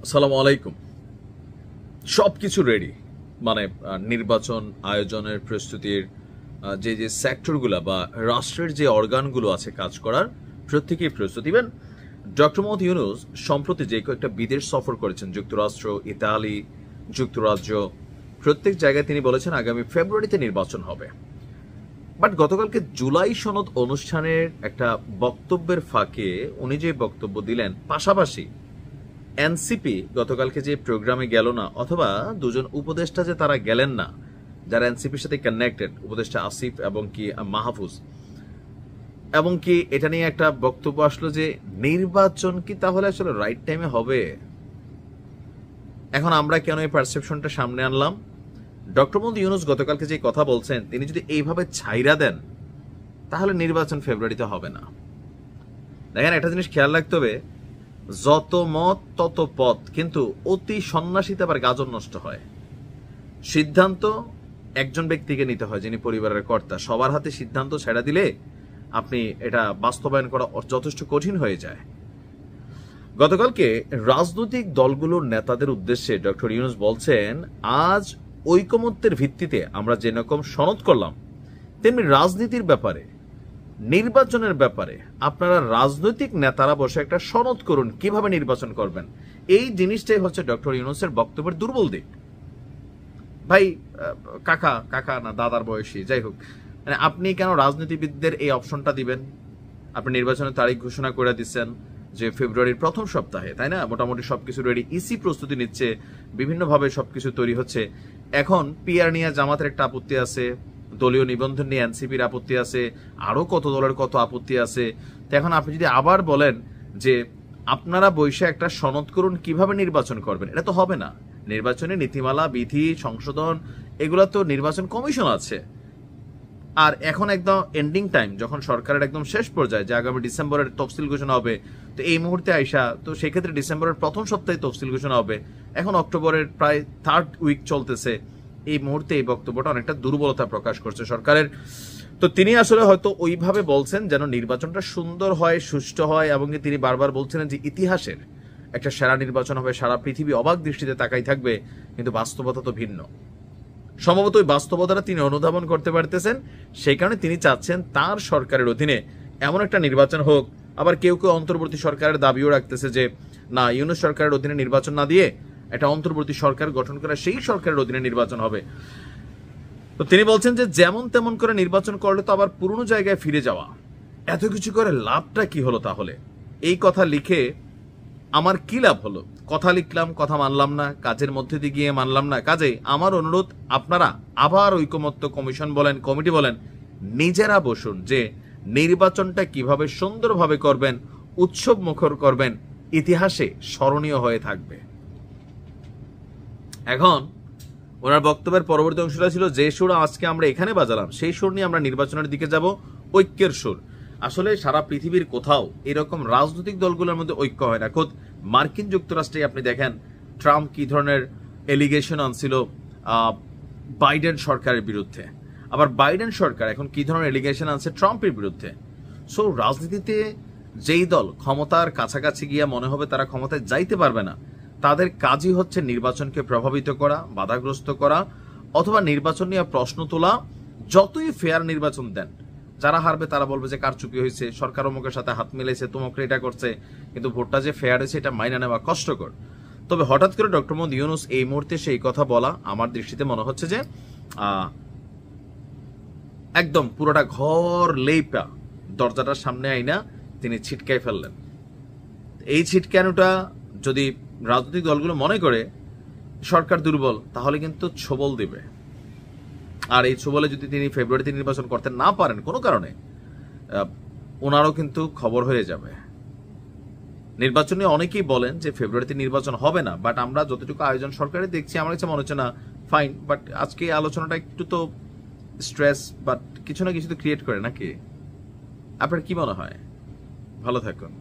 আসসালামু আলাইকুম। সবকিছু রেডি, মানে নির্বাচন আয়োজনের প্রস্তুতির যে যে সেক্টরগুলো বা রাষ্ট্রের যে অর্গানগুলো আছে কাজ করার, প্রত্যেকেই প্রস্তুত। ইভেন ডক্টর মোহাম্মদ ইউনূস সম্প্রতি যে কয়েকটা বিদেশ সফর করেছেন, যুক্তরাষ্ট্র, ইতালি, যুক্তরাজ্য, প্রত্যেক জায়গায় তিনি বলেছেন আগামী ফেব্রুয়ারিতে নির্বাচন হবে। বাট গতকালকে জুলাই সনদ অনুষ্ঠানের একটা বক্তব্যের ফাঁকে উনি যে বক্তব্য দিলেন, পাশাপাশি এনসিপি গতকালকে যে প্রোগ্রামে গেল না, অথবা দুজন উপদেষ্টা যে তারা গেলেন না, যারা এনসিপির সাথে কানেক্টেড, উপদেষ্টা আসিফ এবং কি মাহফুজ, এবং কি এটা নিয়ে একটা বক্তব্য আসলো যে নির্বাচন কি তাহলে আসলে রাইট টাইমে হবে। এখন আমরা কেন এই পারসেপশনটা সামনে আনলাম? ডক্টর মোহাম্মদ ইউনূস গতকালকে যে কথা বলছেন, তিনি যদি এইভাবে ছাইরা দেন তাহলে নির্বাচন ফেব্রুয়ারিতে হবে না। দেখেন, একটা জিনিস খেয়াল রাখতে হবে, যত মত তত পথ, কিন্তু অতি সন্ন্যাসীতে আবার গাজন নষ্ট হয়। সিদ্ধান্ত একজন ব্যক্তিকে নিতে হয় যিনি পরিবারের কর্তা। সবার হাতে সিদ্ধান্ত ছেড়ে দিলে আপনি এটা বাস্তবায়ন করা যথেষ্ট কঠিন হয়ে যায়। গতকালকে রাজনৈতিক দলগুলোর নেতাদের উদ্দেশ্যে ডক্টর ইউনূস বলছেন, আজ ঐকমত্যের ভিত্তিতে আমরা যেরকম সনদ করলাম, তেমনি রাজনীতির ব্যাপারে, নির্বাচনের ব্যাপারে আপনারা রাজনৈতিক নেতারা বসে একটা সনদ করুন কিভাবে নির্বাচন করবেন। এই জিনিসটাই হচ্ছে ডক্টর ইউনূসের বক্তব্যের দুর্বল দিক। ভাই, কাকা কাকা না দাদার বয়সী, যাই হোক, মানে আপনি কেন রাজনীতিবিদদের এই অপশনটা দিবেন? আপনি নির্বাচনের তারিখ ঘোষণা করে দিচ্ছেন যে ফেব্রুয়ারির প্রথম সপ্তাহে, তাই না? মোটামুটি সবকিছু রেডি, ইসি প্রস্তুতি নিচ্ছে, বিভিন্নভাবে সবকিছু তৈরি হচ্ছে। এখন পিআর নিয়ে জামাতের একটা আপত্তি আছে, দলীয় নিবন্ধন নিয়ে এনসিপির আপত্তি আছে, আরো কত দলের কত আপত্তি আছে। তো এখন আপনি যদি আবার বলেন যে আপনারা বৈশে একটা সনদ করুন কিভাবে নির্বাচন করবেন, এটা তো হবে না। নির্বাচনের নীতিমালা, বিধি, সংশোধন, এগুলা তো নির্বাচন কমিশন আছে। আর এখন একদম এন্ডিং টাইম, যখন সরকারের একদম শেষ পর্যায়ে, যে আগামী ডিসেম্বরের তফসিল ঘোষণা হবে, তো এই মুহূর্তে আইসা, তো সেক্ষেত্রে ডিসেম্বরের প্রথম সপ্তাহে তফসিল ঘোষণা হবে। এখন অক্টোবরের প্রায় 3rd উইক চলতেছে। এই মুহূর্তে এই বক্তব্যটা অনেকটা দুর্বলতা প্রকাশ করছে সরকারের। তো তিনি আসলে হয়তো ওইভাবে বলছেন যেন নির্বাচনটা সুন্দর হয়, সুষ্ঠু হয়, এবং তিনি বারবার বলছিলেন যে ইতিহাসের একটা সেরা নির্বাচন হবে, সারা পৃথিবী অবাক দৃষ্টিতে তাকাই থাকবে। কিন্তু বাস্তবতা তো ভিন্ন। সম্ভবত ওই বাস্তবতাটা তিনি অনুধাবন করতে পারতেছেন, সেই কারণে তিনি চাচ্ছেন তার সরকারের অধীনে এমন একটা নির্বাচন হোক। আবার কেউ কেউ অন্তর্বর্তী সরকারের দাবিও রাখতেছে যে না, ইউনূস সরকারের অধীনে নির্বাচন না দিয়ে একটা অন্তর্বর্তী সরকার গঠন করা, সেই সরকারের অধীনে নির্বাচন হবে। তো তিনি বলছেন যে যেমন তেমন করে নির্বাচন করলে তো আবার পুরনো জায়গায় ফিরে যাওয়া, এত কিছু করে লাভটা কি হলো তাহলে? এই কথা লিখে আমার কি লাভ হলো? কথা লিখলাম, কথা মানলাম না, কাজের মধ্যে দিয়ে গিয়ে মানলাম না। কাজেই আমার অনুরোধ, আপনারা আবার ঐকমত্য কমিশন বলেন, কমিটি বলেন, নিজেরা বসুন যে নির্বাচনটা কিভাবে সুন্দরভাবে করবেন, উৎসব মুখর করবেন, ইতিহাসে স্মরণীয় হয়ে থাকবে। এখন ওনার বক্তব্যের পরবর্তী অংশটা ছিল, যে সুর আজকে আমরা এখানে বাজালাম, সেই সুর নিয়ে আমরা নির্বাচনের দিকে যাব, ঐক্যের সুর। আসলে সারা পৃথিবীর কোথাও এরকম রাজনৈতিক দলগুলোর মধ্যে ঐক্য হয় না। খোদ মার্কিন যুক্তরাষ্ট্রে আপনি দেখেন ট্রাম্প কি ধরনের এলিগেশন আনছিল বাইডেন সরকারের বিরুদ্ধে, আবার বাইডেন সরকার এখন কি ধরনের এলিগেশন আনছে ট্রাম্পের বিরুদ্ধে। সো রাজনীতিতে যেই দল ক্ষমতার কাছাকাছি গিয়া মনে হবে তারা ক্ষমতায় যাইতে পারবে না, তাদের কাজই হচ্ছে নির্বাচনকে প্রভাবিত করা, বাধাগ্রস্ত করা, অথবা নির্বাচন নিয়ে প্রশ্ন তোলা। যতই ফেয়ার নির্বাচন দেন, যারা হারবে তারা বলবে যে কারচুপি হয়েছে, সরকার অমুকের সাথে হাত মিলেছে, তোমাকে এটা করছে। কিন্তু ভোটটা যে ফেয়ার হয়েছে এটা মাইনা নেওয়া কষ্টকর। তবে হঠাৎ করে ডক্টর মোহাম্মদ ইউনূস এই মুহূর্তে সেই কথা বলা, আমার দৃষ্টিতে মনে হচ্ছে যে একদম পুরোটা ঘর লেপা দরজাটার সামনে আইনা তিনি ছিটকাই ফেললেন। এই ছিটকানোটা যদি রাজনৈতিক দলগুলো মনে করে সরকার দুর্বল, তাহলে কিন্তু ছোবল দিবে। আর এই ছোবলে যদি তিনি ফেব্রুয়ারিতে নির্বাচন করতে না পারেন কোনো কারণে, ওনারও কিন্তু খবর হয়ে যাবে। নির্বাচনে অনেকেই বলেন যে ফেব্রুয়ারিতে নির্বাচন হবে না, বাট আমরা যতটুকু আয়োজন সরকারে দেখছি, আমার কাছে মনে হচ্ছে না, ফাইন। বাট আজকে আলোচনাটা একটু তো স্ট্রেস, বাট কিছু না কিছু তো ক্রিয়েট করে নাকি? আপনার কি মনে হয়? ভালো থাকুন।